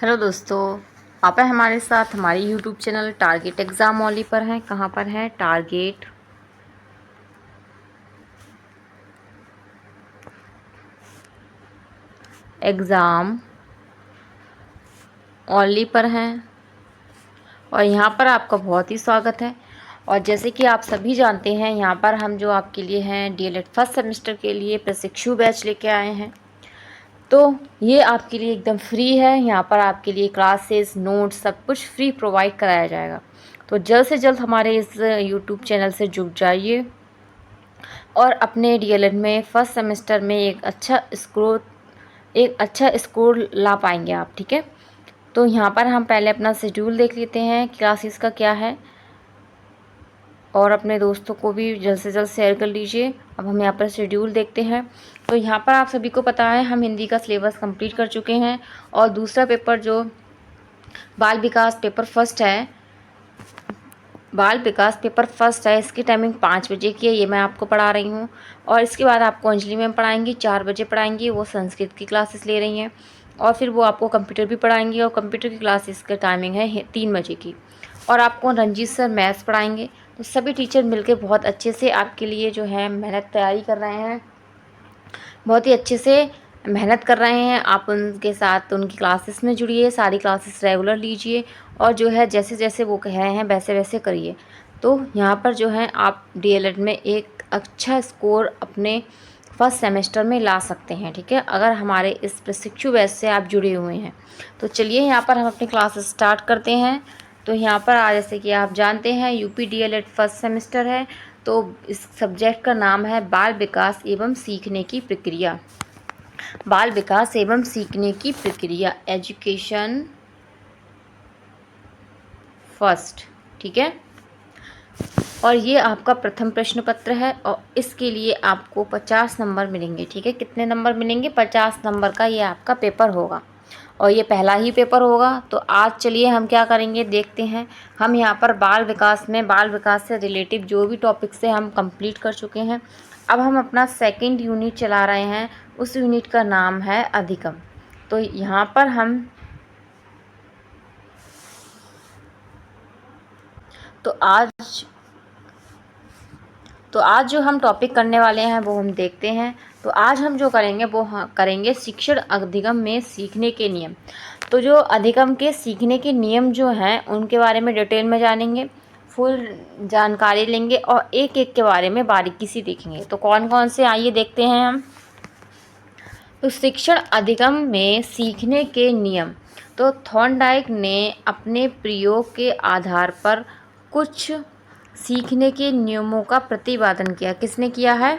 Hello दोस्तों, आप हैं हमारे साथ हमारे यूट्यूब चैनल टारगेट एग्ज़ाम मौली पर हैं। कहाँ पर है? टारगेट एग्ज़ाम ओनली पर हैं और यहाँ पर आपका बहुत ही स्वागत है। और जैसे कि आप सभी जानते हैं, यहाँ पर हम जो आपके लिए हैं डीएलएड फर्स्ट सेमेस्टर के लिए प्रशिक्षु बैच लेके आए हैं। तो ये आपके लिए एकदम फ्री है। यहाँ पर आपके लिए क्लासेस, नोट्स सब कुछ फ्री प्रोवाइड कराया जाएगा। तो जल्द से जल्द हमारे इस यूट्यूब चैनल से जुड़ जाइए और अपने डीएलएड में फर्स्ट सेमेस्टर में एक अच्छा स्कोर ला पाएंगे आप। ठीक है, तो यहाँ पर हम पहले अपना शेड्यूल देख लेते हैं क्लासेस का क्या है, और अपने दोस्तों को भी जल्द से जल्द शेयर कर लीजिए। अब हम यहाँ पर शेड्यूल देखते हैं। तो यहाँ पर आप सभी को पता है हम हिंदी का सिलेबस कंप्लीट कर चुके हैं और दूसरा पेपर जो बाल विकास पेपर फर्स्ट है, इसकी टाइमिंग 5 बजे की है। ये मैं आपको पढ़ा रही हूँ। और इसके बाद आपको अंजलि मैम पढ़ाएंगी, 4 बजे पढ़ाएंगी। वो संस्कृत की क्लासेस ले रही हैं और फिर वो आपको कंप्यूटर भी पढ़ाएंगी और कंप्यूटर की क्लासेस का टाइमिंग है 3 बजे की। और आपको रंजीत सर मैथ्स पढ़ाएंगे। तो सभी टीचर मिलकर बहुत अच्छे से आपके लिए जो है मेहनत तैयारी कर रहे हैं, बहुत ही अच्छे से मेहनत कर रहे हैं। आप उनके साथ उनकी क्लासेस में जुड़िए, सारी क्लासेस रेगुलर लीजिए और जो है जैसे जैसे वो कह रहे हैं वैसे वैसे करिए। तो यहाँ पर जो है आप डीएलएड में एक अच्छा स्कोर अपने फर्स्ट सेमेस्टर में ला सकते हैं। ठीक है, अगर हमारे इस प्रशिक्षु बैच से आप जुड़े हुए हैं। तो चलिए यहाँ पर हम अपनी क्लास स्टार्ट करते हैं। तो यहाँ पर आज जैसे कि आप जानते हैं यूपी डीएलएड फर्स्ट सेमेस्टर है। तो इस सब्जेक्ट का नाम है बाल विकास एवं सीखने की प्रक्रिया। बाल विकास एवं सीखने की प्रक्रिया, एजुकेशन फर्स्ट। ठीक है, और ये आपका प्रथम प्रश्न पत्र है और इसके लिए आपको 50 नंबर मिलेंगे। ठीक है, कितने नंबर मिलेंगे? 50 नंबर का ये आपका पेपर होगा और ये पहला ही पेपर होगा। तो आज चलिए हम क्या करेंगे देखते हैं। हम यहाँ पर बाल विकास से रिलेटिव जो भी टॉपिक्स से हम कंप्लीट कर चुके हैं। अब हम अपना सेकंड यूनिट चला रहे हैं। उस यूनिट का नाम है अधिगम। तो यहाँ पर हम तो आज जो हम टॉपिक करने वाले हैं वो हम देखते हैं। तो आज हम जो करेंगे वो करेंगे शिक्षण अधिगम में सीखने के नियम। तो जो अधिगम के सीखने के नियम जो हैं उनके बारे में डिटेल में जानेंगे, फुल जानकारी लेंगे और एक एक के बारे में बारीकी से देखेंगे। तो कौन कौन से आइए देखते हैं हम। तो शिक्षण अधिगम में सीखने के नियम। तो थॉर्नडाइक ने अपने प्रयोग के आधार पर कुछ सीखने के नियमों का प्रतिपादन किया। किसने किया है?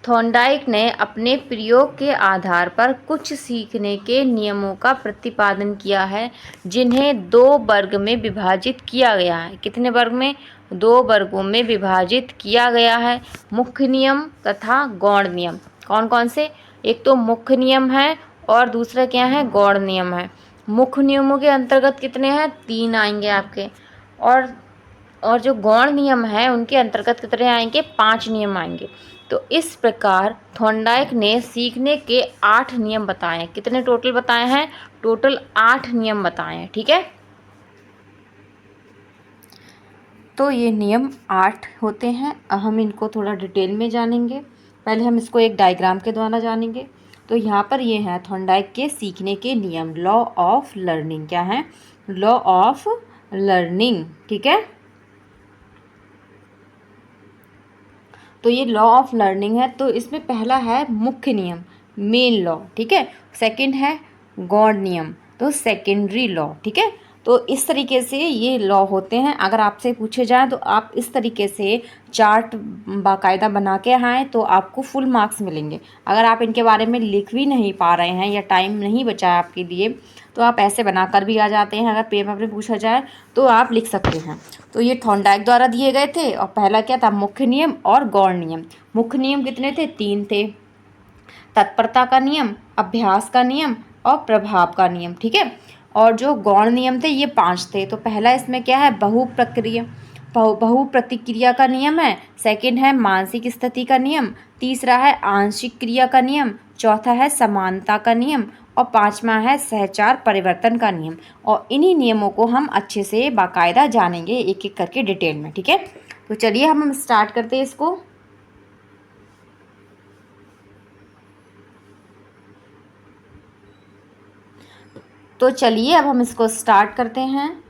थॉर्नडाइक ने अपने प्रयोग के आधार पर कुछ सीखने के नियमों का प्रतिपादन किया है, जिन्हें 2 वर्ग में विभाजित किया गया है। कितने वर्ग में? 2 वर्गों में विभाजित किया गया है, मुख्य नियम तथा गौण नियम। कौन कौन से? एक तो मुख्य नियम है और दूसरा क्या है? गौण नियम है। मुख्य नियमों के अंतर्गत कितने हैं? 3 आएंगे आपके। और जो गौण नियम है उनके अंतर्गत कितने आएंगे? 5 नियम आएंगे। तो इस प्रकार थॉर्नडाइक ने सीखने के 8 नियम बताए हैं। कितने टोटल बताए हैं? टोटल 8 नियम बताए हैं। ठीक है, तो ये नियम 8 होते हैं। अब हम इनको थोड़ा डिटेल में जानेंगे। पहले हम इसको एक डायग्राम के द्वारा जानेंगे। तो यहाँ पर ये है थॉर्नडाइक के सीखने के नियम, लॉ ऑफ लर्निंग। क्या है? Law of learning. ठीक है, तो ये लॉ ऑफ लर्निंग है। तो इसमें पहला है मुख्य नियम, मेन लॉ। ठीक है, सेकंड है गौण नियम, तो सेकेंडरी लॉ। ठीक है, तो इस तरीके से ये लॉ होते हैं। अगर आपसे पूछे जाए तो आप इस तरीके से चार्ट बाकायदा बना के आएँ तो आपको फुल मार्क्स मिलेंगे। अगर आप इनके बारे में लिख भी नहीं पा रहे हैं या टाइम नहीं बचा है आपके लिए, तो आप ऐसे बनाकर भी आ जाते हैं। अगर पेपर में पूछा जाए तो आप लिख सकते हैं। तो ये थॉर्नडाइक द्वारा दिए गए थे। और पहला क्या था? मुख्य नियम और गौण नियम। मुख्य नियम कितने थे? 3 थे। तत्परता का नियम, अभ्यास का नियम और प्रभाव का नियम। ठीक है, और जो गौण नियम थे ये 5 थे। तो पहला इसमें क्या है? बहुप्रतिक्रिया का नियम है, सेकंड है मानसिक स्थिति का नियम, तीसरा है आंशिक क्रिया का नियम, चौथा है समानता का नियम और पांचवा है सहचार परिवर्तन का नियम। और इन्हीं नियमों को हम अच्छे से बाकायदा जानेंगे एक एक करके डिटेल में, ठीक है। तो चलिए हम स्टार्ट करते हैं इसको। तो चलिए अब हम इसको स्टार्ट करते हैं।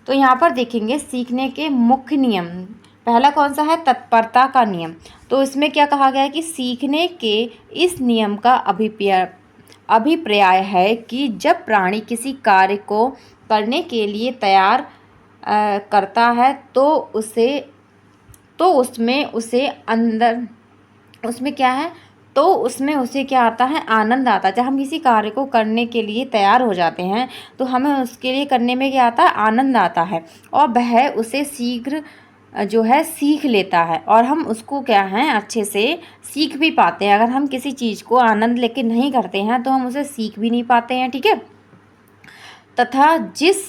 तो यहाँ पर देखेंगे सीखने के मुख्य नियम। पहला कौन सा है? तत्परता का नियम। तो इसमें क्या कहा गया है कि सीखने के इस नियम का अभिप्राय है कि जब प्राणी किसी कार्य को करने के लिए तैयार करता है तो उसमें उसे क्या आता है? आनंद आता है। जब हम किसी कार्य को करने के लिए तैयार हो जाते हैं तो हमें उसके लिए करने में क्या आता है? आनंद आता है और वह उसे शीघ्र जो है सीख लेता है और हम उसको क्या है अच्छे से सीख भी पाते हैं। अगर हम किसी चीज़ को आनंद लेके नहीं करते हैं तो हम उसे सीख भी नहीं पाते हैं, ठीक है। तथा जिस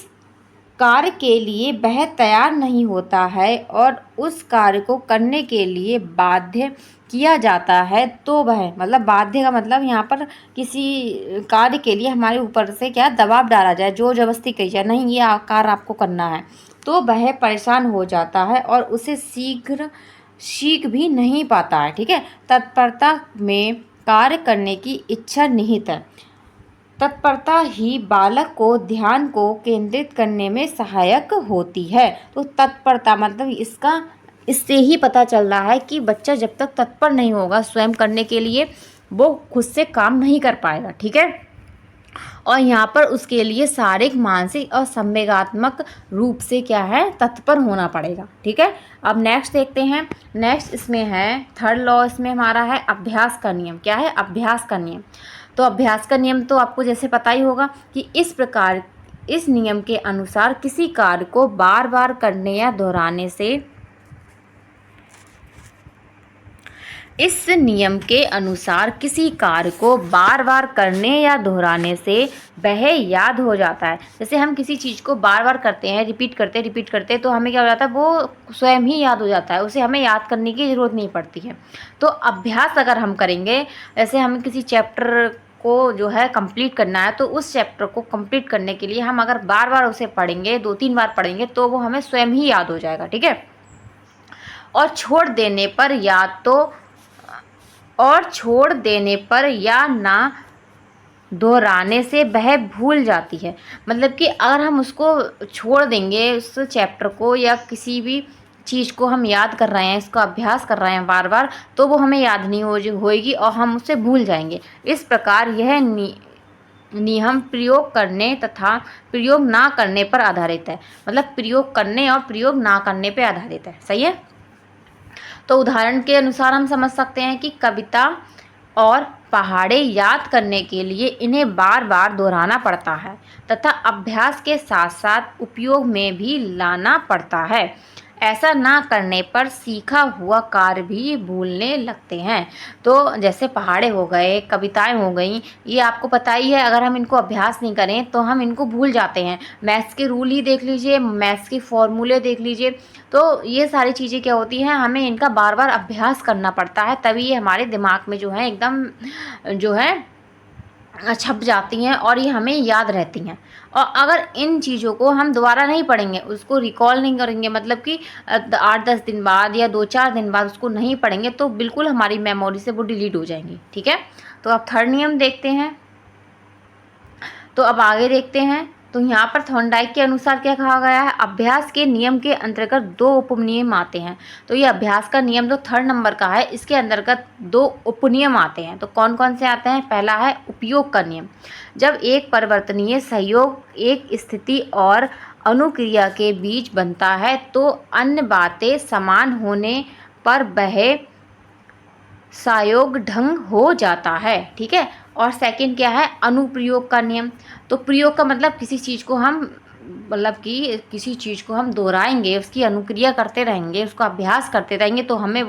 कार्य के लिए वह तैयार नहीं होता है और उस कार्य को करने के लिए बाध्य किया जाता है तो वह, मतलब बाध्य का मतलब यहाँ पर किसी कार्य के लिए हमारे ऊपर से क्या दबाव डाला जाए, जोर जबरदस्ती कही जाए, नहीं ये कार्य आपको करना है, तो वह परेशान हो जाता है और उसे शीघ्र सीख भी नहीं पाता है, ठीक है। तत्परता में कार्य करने की इच्छा निहित है। तत्परता ही बालक को ध्यान को केंद्रित करने में सहायक होती है। तो तत्परता मतलब इससे ही पता चल रहा है कि बच्चा जब तक तत्पर नहीं होगा स्वयं करने के लिए वो खुद से काम नहीं कर पाएगा, ठीक है। और यहाँ पर उसके लिए शारीरिक, मानसिक और संवेगात्मक रूप से क्या है? तत्पर होना पड़ेगा, ठीक है। अब नेक्स्ट देखते हैं। नेक्स्ट इसमें है थर्ड लॉ, इसमें हमारा है अभ्यास का नियम। क्या है? अभ्यास का नियम। तो अभ्यास का नियम तो आपको जैसे पता ही होगा कि इस प्रकार इस नियम के अनुसार किसी कार्य को बार बार करने या दोहराने से इस नियम के अनुसार किसी कार्य को बार बार करने या दोहराने से वह याद हो जाता है। जैसे हम किसी चीज़ को बार बार करते हैं, रिपीट करते तो हमें क्या हो जाता है? वो स्वयं ही याद हो जाता है, उसे हमें याद करने की ज़रूरत नहीं पड़ती है। तो अभ्यास अगर हम करेंगे, जैसे हमें किसी चैप्टर को जो है कंप्लीट करना है तो उस चैप्टर को कंप्लीट करने के लिए हम अगर बार बार उसे पढ़ेंगे, 2-3 बार पढ़ेंगे तो वो हमें स्वयं ही याद हो जाएगा, ठीक है। और छोड़ देने पर या ना दोहराने से वह भूल जाती है। मतलब कि अगर हम उसको छोड़ देंगे, उस चैप्टर को या किसी भी चीज़ को हम याद कर रहे हैं, इसका अभ्यास कर रहे हैं बार बार, तो वो हमें याद नहीं होएगी और हम उससे भूल जाएंगे। इस प्रकार यह नियम प्रयोग करने तथा प्रयोग ना करने पर आधारित है। मतलब प्रयोग करने और प्रयोग ना करने पर आधारित है, सही है। तो उदाहरण के अनुसार हम समझ सकते हैं कि कविता और पहाड़े याद करने के लिए इन्हें बार बार दोहराना पड़ता है तथा अभ्यास के साथ साथ उपयोग में भी लाना पड़ता है। ऐसा ना करने पर सीखा हुआ कार्य भी भूलने लगते हैं। तो जैसे पहाड़े हो गए, कविताएं हो गई, ये आपको पता ही है, अगर हम इनको अभ्यास नहीं करें तो हम इनको भूल जाते हैं। मैथ्स के रूल ही देख लीजिए, मैथ्स के फॉर्मूले देख लीजिए, तो ये सारी चीज़ें क्या होती हैं? हमें इनका बार बार अभ्यास करना पड़ता है, तभी ये हमारे दिमाग में जो है एकदम जो है छप जाती हैं और ये हमें याद रहती हैं। और अगर इन चीज़ों को हम दोबारा नहीं पढ़ेंगे, उसको रिकॉल नहीं करेंगे, मतलब कि 8-10 दिन बाद या 2-4 दिन बाद उसको नहीं पढ़ेंगे तो बिल्कुल हमारी मेमोरी से वो डिलीट हो जाएंगी, ठीक है। तो अब थर्ड नियम देखते हैं। तो अब आगे देखते हैं। तो यहाँ पर थॉर्नडाइक के अनुसार क्या कहा गया है? अभ्यास के नियम के अंतर्गत 2 उपनियम आते हैं। तो ये अभ्यास का नियम जो 3rd नंबर का है, इसके अंतर्गत 2 उपनियम आते हैं। तो कौन कौन से आते हैं? पहला है उपयोग का नियम। जब एक परिवर्तनीय सहयोग एक स्थिति और अनुक्रिया के बीच बनता है तो अन्य बातें समान होने पर वह सहयोग ढंग हो जाता है, ठीक है। और सेकंड क्या है? अनुप्रयोग का नियम। तो प्रयोग का मतलब किसी चीज़ को हम दोहराएंगे, उसकी अनुक्रिया करते रहेंगे, उसका अभ्यास करते रहेंगे तो हमें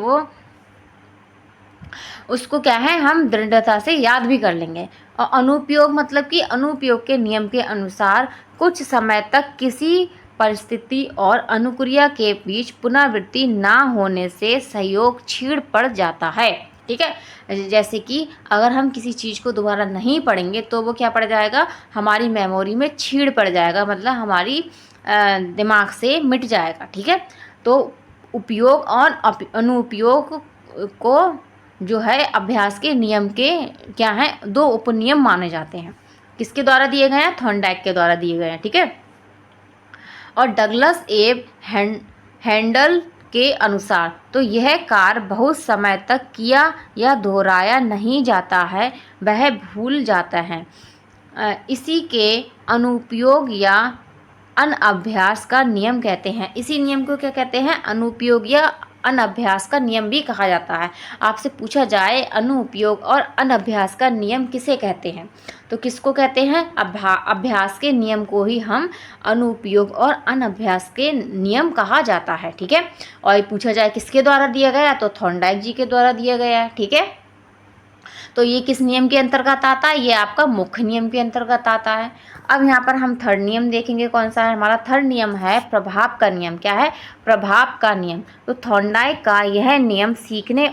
उसको क्या है, हम दृढ़ता से याद भी कर लेंगे। और अनुप्रयोग मतलब कि अनुप्रयोग के नियम के अनुसार कुछ समय तक किसी परिस्थिति और अनुक्रिया के बीच पुनरावृत्ति ना होने से सहयोग छीड़ पड़ जाता है। ठीक है, जैसे कि अगर हम किसी चीज़ को दोबारा नहीं पढ़ेंगे तो वो क्या पड़ जाएगा, हमारी मेमोरी में छीड़ पड़ जाएगा, मतलब हमारी दिमाग से मिट जाएगा। ठीक है, तो उपयोग और अनुपयोग को जो है अभ्यास के नियम के क्या हैं, 2 उपनियम माने जाते हैं। किसके द्वारा दिए गए हैं, थॉर्नडाइक के द्वारा दिए गए हैं। ठीक है, और डगलस एब हैंडल के अनुसार तो यह कार्य बहुत समय तक किया या दोहराया नहीं जाता है, वह भूल जाता है। इसी के अनुपयोग या अनअभ्यास का नियम कहते हैं। इसी नियम को क्या कहते हैं, अनुपयोग या अनअभ्यास का नियम भी कहा जाता है। आपसे पूछा जाए अनुपयोग और अनअभ्यास का नियम किसे कहते हैं, तो किसको कहते हैं, अभ्यास के नियम को ही हम अनुपयोग और अनअभ्यास के नियम कहा जाता है। ठीक है, और पूछा जाए किसके द्वारा दिया गया, तो थॉर्नडाइक जी के द्वारा दिया गया है। ठीक है, तो ये किस नियम के अंतर्गत आता है, ये आपका मुख्य नियम के अंतर्गत आता है। अब यहाँ पर हम थर्ड नियम देखेंगे, कौन सा है हमारा थर्ड नियम है प्रभाव का नियम। क्या है, प्रभाव का नियम। तो थॉर्नडाइक का यह नियम सीखने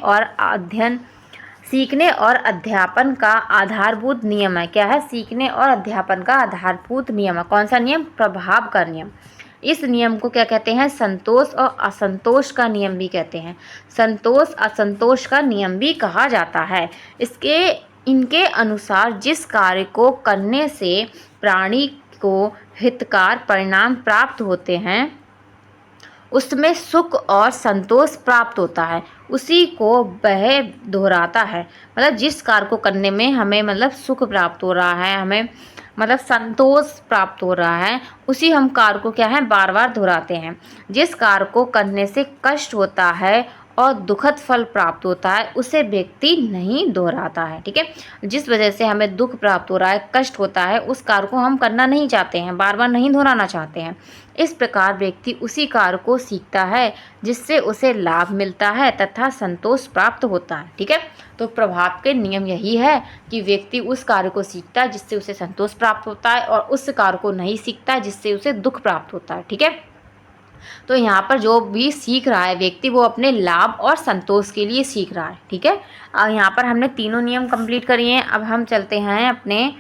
और अध्यापन का आधारभूत नियम है। क्या है, सीखने और अध्यापन का आधारभूत नियम है। कौन सा नियम, प्रभाव का नियम। इस नियम को क्या कहते हैं, संतोष और असंतोष का नियम भी कहते हैं। संतोष असंतोष का नियम भी कहा जाता है। इनके अनुसार जिस कार्य को करने से प्राणी को हितकार परिणाम प्राप्त होते हैं उसमें सुख और संतोष प्राप्त होता है, उसी को वह दोहराता है। मतलब जिस कार्य को करने में हमें मतलब सुख प्राप्त हो रहा है, हमें मतलब संतोष प्राप्त हो रहा है, उसी हम कार्य को क्या है बार बार दोहराते हैं। जिस कार्य को करने से कष्ट होता है और दुखद फल प्राप्त होता है उसे व्यक्ति नहीं दोहराता है। ठीक है, जिस वजह से हमें दुख प्राप्त हो रहा है, कष्ट होता है, उस कार्य को हम करना नहीं चाहते हैं, बार बार नहीं दोहराना चाहते हैं। इस प्रकार व्यक्ति उसी कार्य को सीखता है जिससे उसे लाभ मिलता है तथा संतोष प्राप्त होता है। ठीक है, तो प्रभाव के नियम यही है कि व्यक्ति उस कार्य को सीखता है जिससे उसे संतोष प्राप्त होता है और उस कार्य को नहीं सीखता है जिससे उसे दुख प्राप्त होता है। ठीक है, तो यहाँ पर जो भी सीख रहा है व्यक्ति वो अपने लाभ और संतोष के लिए सीख रहा है। ठीक है, यहाँ पर हमने तीनों नियम कंप्लीट करिए हैं। अब हम चलते हैं अपने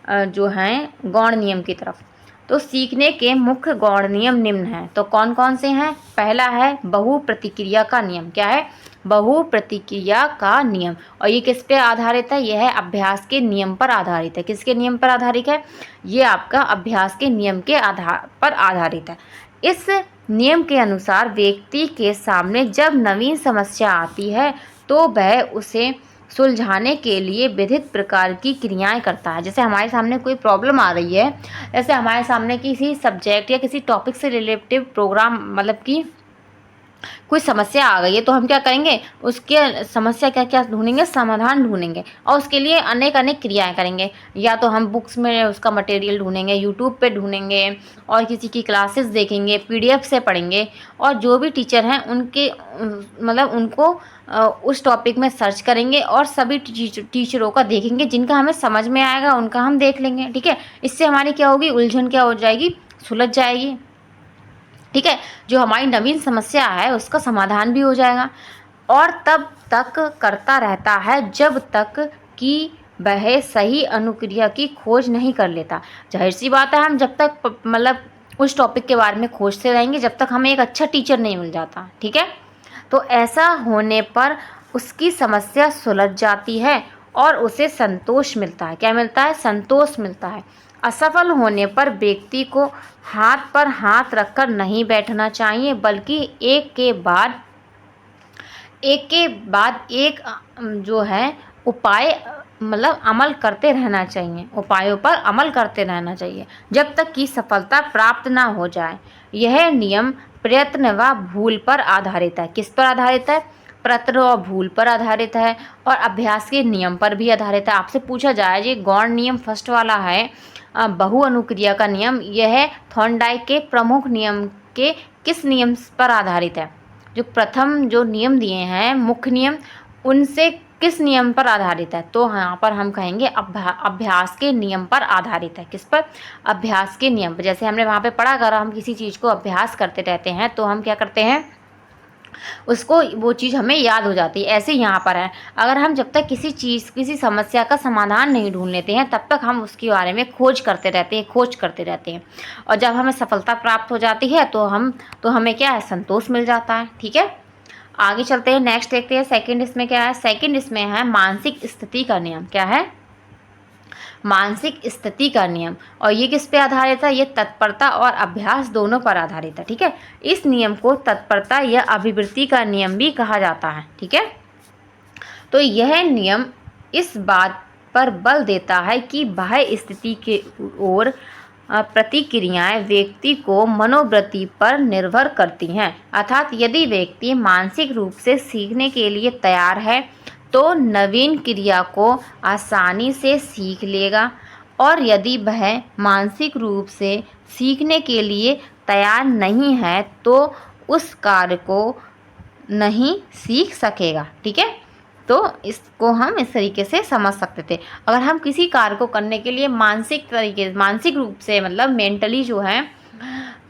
जो हैं गौण नियम की तरफ। तो सीखने के मुख्य गौण नियम निम्न हैं। तो कौन कौन से हैं, पहला है बहु प्रतिक्रिया का नियम। क्या है, बहु प्रतिक्रिया का नियम। और ये किस पे आधारित है, यह है अभ्यास के नियम पर आधारित है। किसके नियम पर आधारित है, ये आपका अभ्यास के नियम के आधार पर आधारित है। इस नियम के अनुसार व्यक्ति के सामने जब नवीन समस्या आती है तो वह उसे सुलझाने के लिए विविध प्रकार की क्रियाएं करता है। जैसे हमारे सामने कोई प्रॉब्लम आ रही है, जैसे हमारे सामने किसी सब्जेक्ट या किसी टॉपिक से रिलेटिव प्रोग्राम मतलब कि कोई समस्या आ गई है, तो हम क्या करेंगे, उसके समस्या क्या क्या ढूंढेंगे, समाधान ढूंढेंगे और उसके लिए अनेक अनेक क्रियाएं करेंगे। या तो हम बुक्स में उसका मटेरियल ढूंढेंगे, यूट्यूब पे ढूंढेंगे और किसी की क्लासेस देखेंगे, पीडीएफ से पढ़ेंगे और जो भी टीचर हैं उनके मतलब उनको उस टॉपिक में सर्च करेंगे और सभी टीचरों का देखेंगे, जिनका हमें समझ में आएगा उनका हम देख लेंगे। ठीक है, इससे हमारी क्या होगी, उलझन क्या हो जाएगी, सुलझ जाएगी। ठीक है, जो हमारी नवीन समस्या है उसका समाधान भी हो जाएगा। और तब तक करता रहता है जब तक कि वह सही अनुक्रिया की खोज नहीं कर लेता। जाहिर सी बात है, हम जब तक मतलब उस टॉपिक के बारे में खोजते रहेंगे जब तक हमें एक अच्छा टीचर नहीं मिल जाता। ठीक है, तो ऐसा होने पर उसकी समस्या सुलझ जाती है और उसे संतोष मिलता है। क्या मिलता है, संतोष मिलता है। असफल होने पर व्यक्ति को हाथ पर हाथ रखकर नहीं बैठना चाहिए, बल्कि एक के बाद एक जो है उपाय मतलब अमल करते रहना चाहिए, उपायों पर अमल करते रहना चाहिए जब तक कि सफलता प्राप्त ना हो जाए। यह नियम प्रयत्न व भूल पर आधारित है। किस पर आधारित है, प्रयत्न और भूल पर आधारित है और अभ्यास के नियम पर भी आधारित है। आपसे पूछा जाए ये गौण नियम फर्स्ट वाला है बहु अनुक्रिया का नियम, यह थॉर्नडाइक के प्रमुख नियम के किस नियम पर आधारित है। जो प्रथम जो नियम दिए हैं मुख्य नियम, उनसे किस नियम पर आधारित है? तो यहाँ पर हम कहेंगे अभ्यास के नियम पर आधारित है। किस पर? अभ्यास के नियम पर। जैसे हमने वहाँ पे पढ़ा, अगर हम किसी चीज़ को अभ्यास करते रहते हैं तो हम क्या करते हैं, उसको वो चीज़ हमें याद हो जाती है। ऐसे यहाँ पर है, अगर हम जब तक किसी समस्या का समाधान नहीं ढूंढ लेते हैं तब तक हम उसके बारे में खोज करते रहते हैं और जब हमें सफलता प्राप्त हो जाती है तो हमें क्या है, संतोष मिल जाता है। ठीक है, आगे चलते हैं, नेक्स्ट देखते हैं। सेकंड इसमें क्या है? सेकंड इसमें है मानसिक स्थिति का नियम। क्या है? मानसिक स्थिति का नियम। और ये किस पे आधारित है? ये तत्परता और अभ्यास दोनों पर आधारित है। ठीक है, इस नियम को तत्परता या अभिवृत्ति का नियम भी कहा जाता है। ठीक है, तो यह नियम इस बात पर बल देता है कि बाह्य स्थिति के ओर प्रतिक्रियाएं व्यक्ति को मनोवृत्ति पर निर्भर करती हैं। अर्थात यदि व्यक्ति मानसिक रूप से सीखने के लिए तैयार है तो नवीन क्रिया को आसानी से सीख लेगा, और यदि वह मानसिक रूप से सीखने के लिए तैयार नहीं है तो उस कार्य को नहीं सीख सकेगा। ठीक है, तो इसको हम इस तरीके से समझ सकते थे। अगर हम किसी कार्य को करने के लिए मानसिक रूप से मतलब मेंटली जो है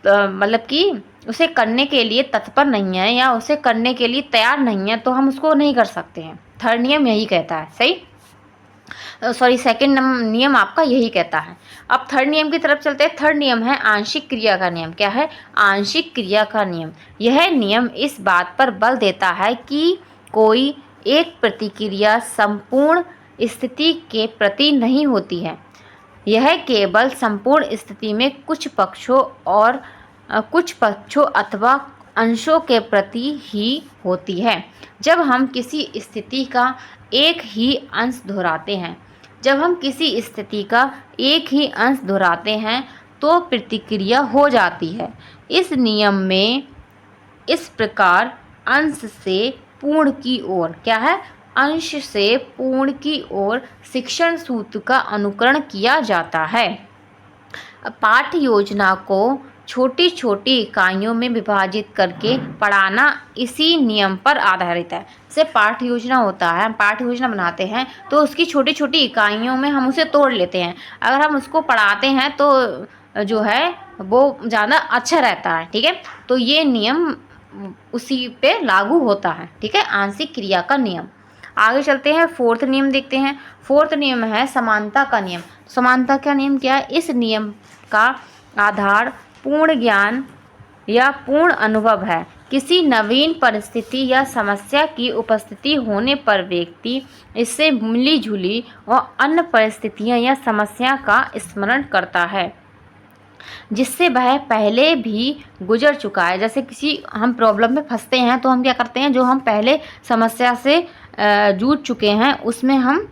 मतलब कि उसे करने के लिए तत्पर नहीं है या उसे करने के लिए तैयार नहीं है तो हम उसको नहीं कर सकते हैं। थर्ड नियम यही कहता है। सही, सेकंड नियम आपका यही कहता है। अब थर्ड नियम की तरफ चलते हैं। थर्ड नियम है आंशिक क्रिया का नियम। क्या है? आंशिक क्रिया का नियम। यह नियम इस बात पर बल देता है कि कोई एक प्रतिक्रिया संपूर्ण स्थिति के प्रति नहीं होती है, यह केवल संपूर्ण स्थिति में कुछ पक्षों अथवा अंशों के प्रति ही होती है। जब हम किसी स्थिति का एक ही अंश दोहराते हैं तो प्रतिक्रिया हो जाती है। इस नियम में इस प्रकार अंश से पूर्ण की ओर, क्या है? अंश से पूर्ण की ओर शिक्षण सूत्र का अनुकरण किया जाता है। पाठ्य योजना को छोटी छोटी इकाइयों में विभाजित करके पढ़ाना इसी नियम पर आधारित है। जैसे पाठ्य योजना होता है, हम पाठ्य योजना बनाते हैं तो उसकी छोटी छोटी इकाइयों में हम उसे तोड़ लेते हैं। अगर हम उसको पढ़ाते हैं तो जो है वो ज़्यादा अच्छा रहता है। ठीक है, तो ये नियम उसी पे लागू होता है। ठीक है, आंशिक क्रिया का नियम। आगे चलते हैं, फोर्थ नियम देखते हैं। फोर्थ नियम है समानता का नियम। समानता का नियम क्या है? इस नियम का आधार पूर्ण ज्ञान या पूर्ण अनुभव है। किसी नवीन परिस्थिति या समस्या की उपस्थिति होने पर व्यक्ति इससे मिली जुली और अन्य परिस्थितियां या समस्या का स्मरण करता है जिससे वह पहले भी गुजर चुका है। जैसे किसी हम प्रॉब्लम में फंसते हैं तो हम क्या करते हैं, जो हम पहले समस्या से जूझ चुके हैं उसमें हम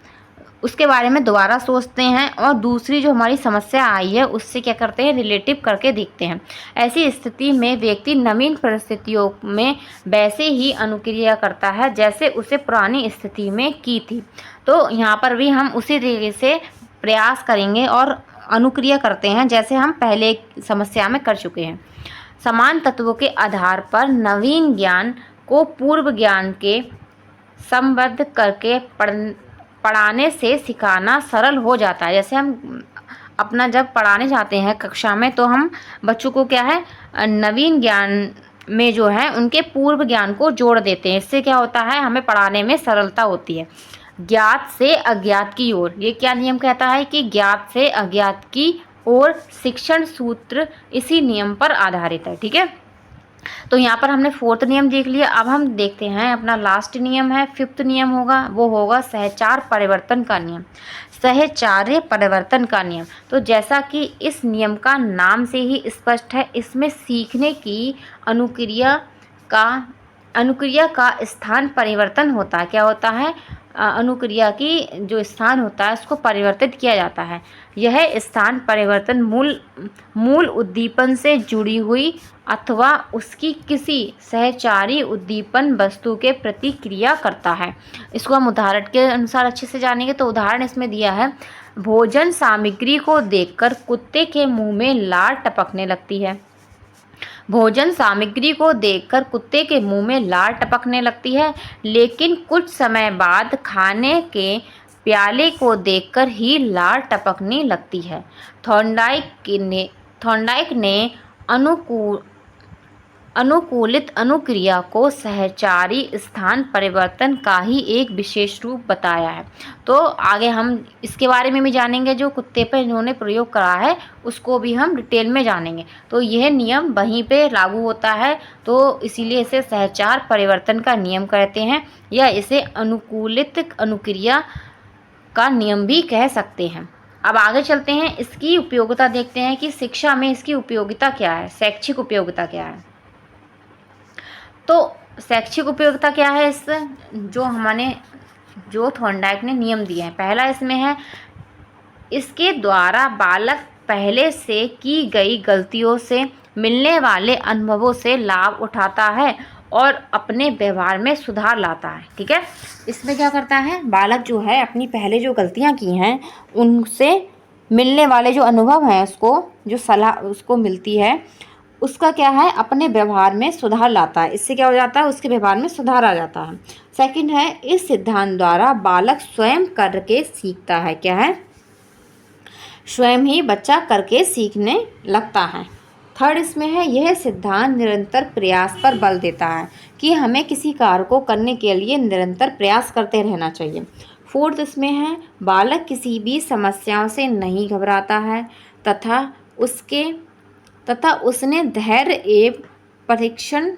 उसके बारे में दोबारा सोचते हैं और दूसरी जो हमारी समस्या आई है उससे क्या करते हैं, रिलेटिव करके देखते हैं। ऐसी स्थिति में व्यक्ति नवीन परिस्थितियों में वैसे ही अनुक्रिया करता है जैसे उसे पुरानी स्थिति में की थी। तो यहाँ पर भी हम उसी तरीके से प्रयास करेंगे और अनुक्रिया करते हैं जैसे हम पहले समस्या में कर चुके हैं। समान तत्वों के आधार पर नवीन ज्ञान को पूर्व ज्ञान के संबद्ध करके पढ़ाने से सिखाना सरल हो जाता है। जैसे हम अपना जब पढ़ाने जाते हैं कक्षा में तो हम बच्चों को क्या है, नवीन ज्ञान में जो है उनके पूर्व ज्ञान को जोड़ देते हैं। इससे क्या होता है, हमें पढ़ाने में सरलता होती है। ज्ञात से अज्ञात की ओर, ये क्या नियम कहता है कि ज्ञात से अज्ञात की ओर शिक्षण सूत्र इसी नियम पर आधारित है। ठीक है, तो यहाँ पर हमने फोर्थ नियम देख लिया। अब हम देखते हैं अपना लास्ट नियम है, फिफ्थ नियम होगा, वो होगा सहचार परिवर्तन का नियम। सहचार्य परिवर्तन का नियम, तो जैसा कि इस नियम का नाम से ही स्पष्ट है, इसमें सीखने की अनुक्रिया का स्थान परिवर्तन होता है। क्या होता है, अनुक्रिया की जो स्थान होता है उसको परिवर्तित किया जाता है। यह स्थान परिवर्तन मूल उद्दीपन से जुड़ी हुई अथवा उसकी किसी सहचारी उद्दीपन वस्तु के प्रति क्रिया करता है। इसको हम उदाहरण के अनुसार अच्छे से जानेंगे। तो उदाहरण इसमें दिया है, भोजन सामग्री को देखकर कुत्ते के मुंह में लार टपकने लगती है। भोजन सामग्री को देखकर कुत्ते के मुंह में लार टपकने लगती है, लेकिन कुछ समय बाद खाने के प्याले को देखकर ही लार टपकने लगती है। थॉर्नडाइक ने अनुकूलित अनुक्रिया को सहचारी स्थान परिवर्तन का ही एक विशेष रूप बताया है। तो आगे हम इसके बारे में भी जानेंगे, जो कुत्ते पर इन्होंने प्रयोग करा है उसको भी हम डिटेल में जानेंगे। तो यह नियम वहीं पे लागू होता है, तो इसीलिए इसे सहचार परिवर्तन का नियम कहते हैं, या इसे अनुकूलित अनुक्रिया का नियम भी कह सकते हैं। अब आगे चलते हैं, इसकी उपयोगिता देखते हैं कि शिक्षा में इसकी उपयोगिता क्या है, शैक्षिक उपयोगिता क्या है। तो शैक्षिक उपयोगिता क्या है इस जो थॉर्नडाइक ने नियम दिए हैं। पहला इसमें है, इसके द्वारा बालक पहले से की गई गलतियों से मिलने वाले अनुभवों से लाभ उठाता है और अपने व्यवहार में सुधार लाता है। ठीक है, इसमें क्या करता है, बालक जो है अपनी पहले जो गलतियां की हैं उनसे मिलने वाले जो अनुभव हैं, उसको जो सलाह उसको मिलती है, उसका क्या है, अपने व्यवहार में सुधार लाता है। इससे क्या हो जाता है, उसके व्यवहार में सुधार आ जाता है। सेकंड है, इस सिद्धांत द्वारा बालक स्वयं करके सीखता है। क्या है, स्वयं ही बच्चा करके सीखने लगता है। थर्ड इसमें है, यह सिद्धांत निरंतर प्रयास पर बल देता है कि हमें किसी कार्य को करने के लिए निरंतर प्रयास करते रहना चाहिए। फोर्थ इसमें है, बालक किसी भी समस्याओं से नहीं घबराता है तथा उसने धैर्य एवं परीक्षण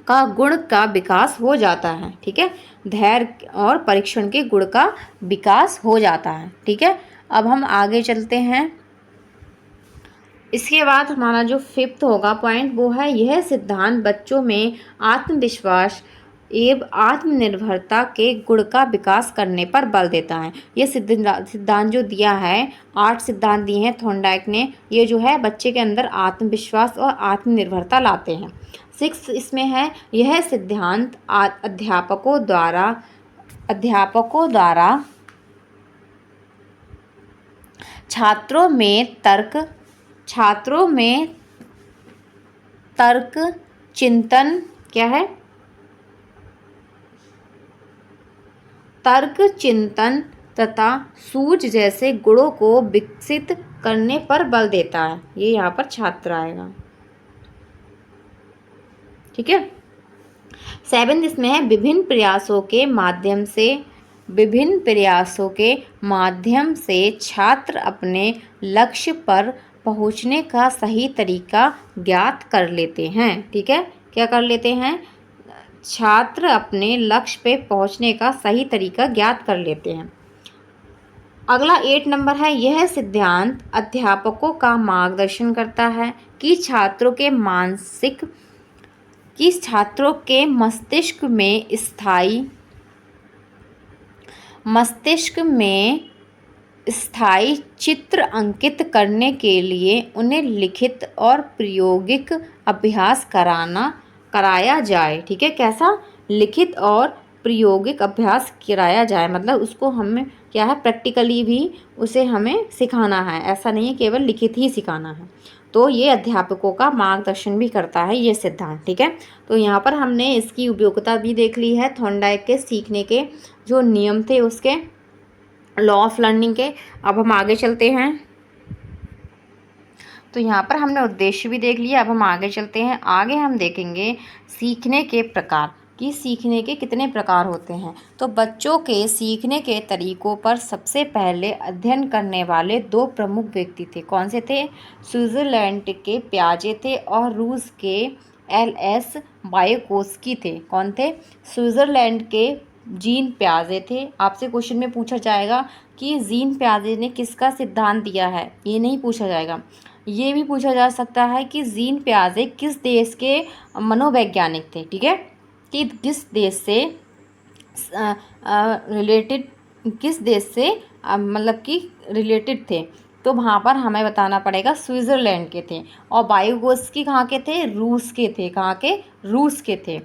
का गुण का विकास हो जाता है। ठीक है, धैर्य और परीक्षण के गुण का विकास हो जाता है। ठीक है, अब हम आगे चलते हैं। इसके बाद हमारा जो फिफ्थ होगा पॉइंट, वो है, यह सिद्धांत बच्चों में आत्मविश्वास एवं आत्मनिर्भरता के गुण का विकास करने पर बल देता है। ये सिद्धांत जो दिया है, 8 सिद्धांत दिए हैं थॉर्नडाइक ने, ये जो है बच्चे के अंदर आत्मविश्वास और आत्मनिर्भरता लाते हैं। 6 इसमें है, यह सिद्धांत अध्यापकों द्वारा छात्रों में तर्क चिंतन क्या है, तर्क चिंतन तथा सूझ जैसे गुणों को विकसित करने पर बल देता है। ये यहाँ पर छात्र आएगा। ठीक है, 7 इसमें है, विभिन्न प्रयासों के माध्यम से छात्र अपने लक्ष्य पर पहुँचने का सही तरीका ज्ञात कर लेते हैं। ठीक है, क्या कर लेते हैं, छात्र अपने लक्ष्य पे पहुंचने का सही तरीका ज्ञात कर लेते हैं। अगला 8 नंबर है, यह सिद्धांत अध्यापकों का मार्गदर्शन करता है कि छात्रों के मस्तिष्क में स्थायी चित्र अंकित करने के लिए उन्हें लिखित और प्रायोगिक अभ्यास कराया जाए। ठीक है, कैसा, लिखित और प्रायोगिक अभ्यास कराया जाए, मतलब उसको हमें क्या है, प्रैक्टिकली भी उसे हमें सिखाना है, ऐसा नहीं है केवल लिखित ही सिखाना है। तो ये अध्यापकों का मार्गदर्शन भी करता है ये सिद्धांत। ठीक है, तो यहाँ पर हमने इसकी उपयोगिता भी देख ली है, थॉर्नडाइक के सीखने के जो नियम थे उसके, लॉ ऑफ लर्निंग के। अब हम आगे चलते हैं। तो यहाँ पर हमने उद्देश्य भी देख लिया। अब हम आगे चलते हैं। आगे हम देखेंगे सीखने के प्रकार, कि सीखने के कितने प्रकार होते हैं। तो बच्चों के सीखने के तरीकों पर सबसे पहले अध्ययन करने वाले 2 प्रमुख व्यक्ति थे। कौन से थे, स्विट्ज़रलैंड के प्याजे थे और रूस के एल.एस. वायोकोस्की थे। कौन थे, स्विट्ज़रलैंड के जीन प्याजे थे। आपसे क्वेश्चन में पूछा जाएगा कि जीन प्याजे ने किसका सिद्धांत दिया है, ये नहीं पूछा जाएगा। ये भी पूछा जा सकता है कि जीन प्याजे किस देश के मनोवैज्ञानिक थे। ठीक है, कि किस देश से मतलब कि रिलेटेड थे, तो वहाँ पर हमें बताना पड़ेगा स्विट्ज़रलैंड के थे। और वायोकोस्की कहाँ के थे, रूस के थे। कहाँ के, रूस के थे।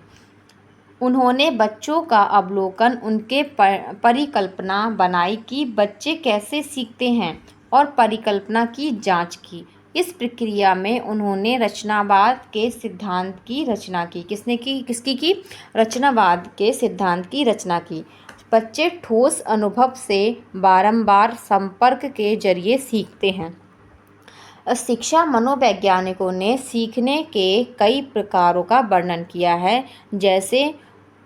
उन्होंने बच्चों का अवलोकन, उनके परिकल्पना बनाई कि बच्चे कैसे सीखते हैं और परिकल्पना की जांच की। इस प्रक्रिया में उन्होंने रचनावाद के सिद्धांत की रचना की। किसने की? किसकी की? रचनावाद के सिद्धांत की रचना की। बच्चे ठोस अनुभव से बारंबार संपर्क के जरिए सीखते हैं। शिक्षा मनोवैज्ञानिकों ने सीखने के कई प्रकारों का वर्णन किया है, जैसे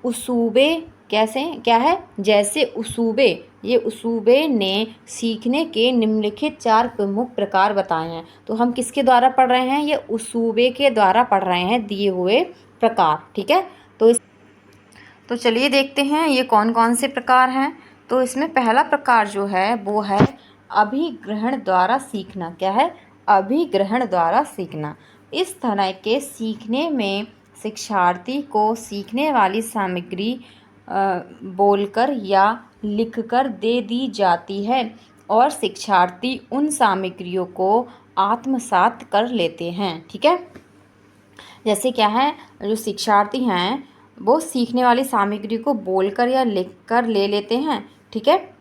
उसूबे जैसे उसूबे। ये उसूबे ने सीखने के निम्नलिखित 4 प्रमुख प्रकार बताए हैं। तो हम किसके द्वारा पढ़ रहे हैं? ये उसूबे के द्वारा पढ़ रहे हैं दिए हुए प्रकार। ठीक है, तो चलिए देखते हैं ये कौन कौन से प्रकार हैं। तो इसमें पहला प्रकार जो है वो है अभिग्रहण द्वारा सीखना। क्या है? अभिग्रहण द्वारा सीखना। इस तरह के सीखने में शिक्षार्थी को सीखने वाली सामग्री बोलकर या लिखकर दे दी जाती है और शिक्षार्थी उन सामग्रियों को आत्मसात कर लेते हैं। ठीक है, जैसे क्या है, जो शिक्षार्थी हैं वो सीखने वाली सामग्री को बोलकर या लिखकर ले लेते हैं। ठीक है,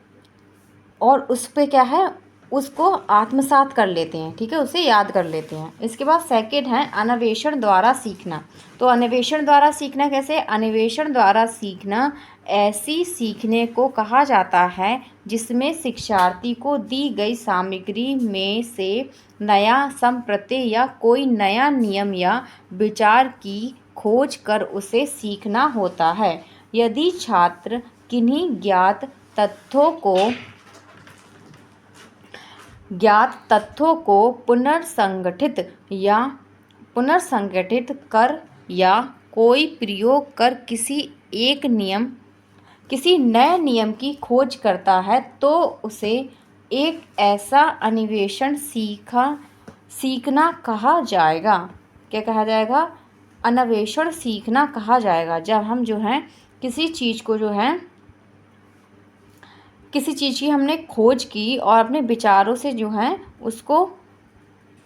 और उस पे क्या है, उसको आत्मसात कर लेते हैं। ठीक है, उसे याद कर लेते हैं। इसके बाद सेकंड है अन्वेषण द्वारा सीखना। तो अन्वेषण द्वारा सीखना कैसे? अन्वेषण द्वारा सीखना ऐसी सीखने को कहा जाता है जिसमें शिक्षार्थी को दी गई सामग्री में से नया संप्रत्यय या कोई नया नियम या विचार की खोज कर उसे सीखना होता है। यदि छात्र किन्हीं ज्ञात तथ्यों को पुनर्संगठित कर या कोई प्रयोग कर किसी नए नियम की खोज करता है तो उसे एक ऐसा अन्वेषण सीखना कहा जाएगा। क्या कहा जाएगा? अन्वेषण सीखना कहा जाएगा। जब हम जो है किसी चीज़ की हमने खोज की और अपने विचारों से जो है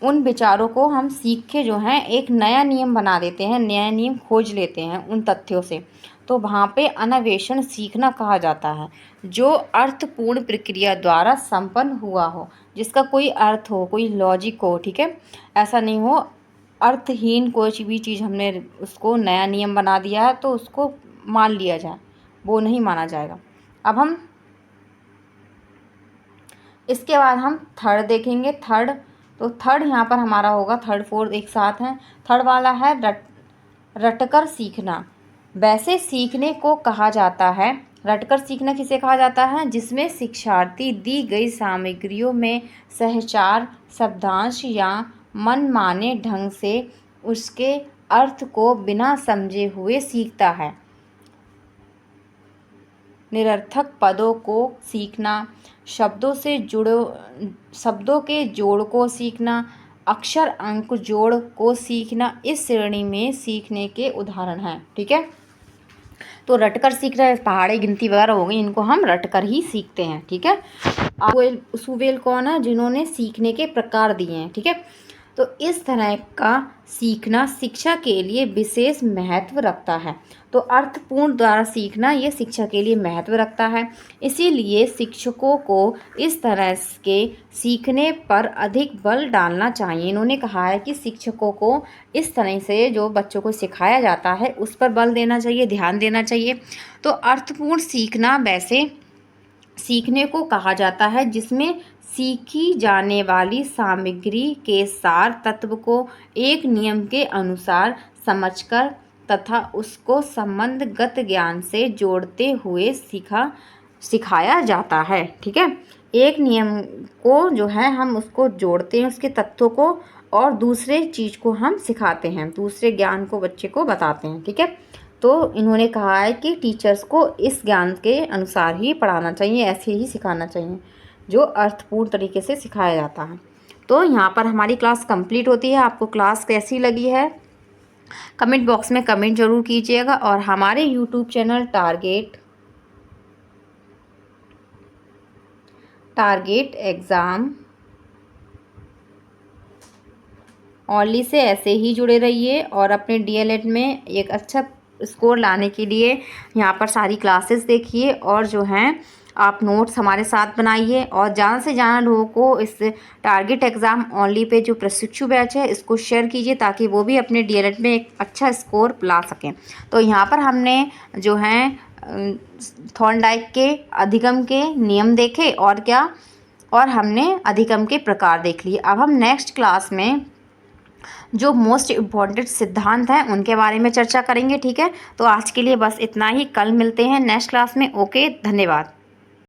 उन विचारों को हम सीख के जो है एक नया नियम बना देते हैं, नया नियम खोज लेते हैं उन तथ्यों से, तो वहाँ पे अन्वेषण सीखना कहा जाता है। जो अर्थपूर्ण प्रक्रिया द्वारा संपन्न हुआ हो, जिसका कोई अर्थ हो, कोई लॉजिक हो। ठीक है, ऐसा नहीं हो अर्थहीन कोई भी चीज़ हमने उसको नया नियम बना दिया है तो उसको मान लिया जाए, वो नहीं माना जाएगा। अब हम इसके बाद हम थर्ड देखेंगे। थर्ड यहाँ पर हमारा होगा, थर्ड फोर्थ एक साथ हैं। थर्ड वाला है रटकर सीखना। वैसे सीखने को कहा जाता है, रटकर सीखना किसे कहा जाता है? जिसमें शिक्षार्थी दी गई सामग्रियों में सहचार शब्दांश या मनमाने ढंग से उसके अर्थ को बिना समझे हुए सीखता है। निरर्थक पदों को सीखना, शब्दों के जोड़ को सीखना, अक्षर अंक जोड़ को सीखना इस श्रेणी में सीखने के उदाहरण हैं। ठीक है, तो रटकर सीख रहे पहाड़ी गिनती वगैरह हो गई, इनको हम रटकर ही सीखते हैं। ठीक है, उसूबेल कौन है? जिन्होंने सीखने के प्रकार दिए हैं। ठीक है, तो इस तरह का सीखना शिक्षा के लिए विशेष महत्व रखता है। तो अर्थपूर्ण द्वारा सीखना ये शिक्षा के लिए महत्व रखता है, इसीलिए शिक्षकों को इस तरह के सीखने पर अधिक बल डालना चाहिए। इन्होंने कहा है कि शिक्षकों को इस तरह से जो बच्चों को सिखाया जाता है उस पर बल देना चाहिए, ध्यान देना चाहिए। तो अर्थपूर्ण सीखना वैसे सीखने को कहा जाता है जिसमें सीखी जाने वाली सामग्री के सार तत्व को एक नियम के अनुसार समझकर तथा उसको संबंधगत ज्ञान से जोड़ते हुए सिखाया जाता है। ठीक है, एक नियम को जो है हम उसको जोड़ते हैं, उसके तत्वों को, और दूसरे चीज़ को हम सिखाते हैं, दूसरे ज्ञान को बच्चे को बताते हैं। ठीक है, तो इन्होंने कहा है कि टीचर्स को इस ज्ञान के अनुसार ही पढ़ाना चाहिए, ऐसे ही सिखाना चाहिए जो अर्थपूर्ण तरीके से सिखाया जाता है। तो यहाँ पर हमारी क्लास कंप्लीट होती है। आपको क्लास कैसी लगी है कमेंट बॉक्स में कमेंट ज़रूर कीजिएगा, और हमारे YouTube channel target exam only say ऐसे ही जुड़े रहिए, और अपने डीएलएड में एक अच्छा स्कोर लाने के लिए यहाँ पर सारी क्लासेस देखिए, और जो हैं आप नोट्स हमारे साथ बनाइए और ज़्यादा से ज़्यादा लोगों को इस टारगेट एग्ज़ाम ओनली पे जो प्रशिक्षु बैच है इसको शेयर कीजिए, ताकि वो भी अपने डीएलएड में एक अच्छा स्कोर ला सकें। तो यहाँ पर हमने जो है थॉर्नडाइक के अधिगम के नियम देखे और क्या, और हमने अधिगम के प्रकार देख लिए। अब हम नेक्स्ट क्लास में जो मोस्ट इम्पॉर्टेंट सिद्धांत हैं उनके बारे में चर्चा करेंगे, ठीक है। तो आज के लिए बस इतना ही, कल मिलते हैं नेक्स्ट क्लास में। ओके, धन्यवाद।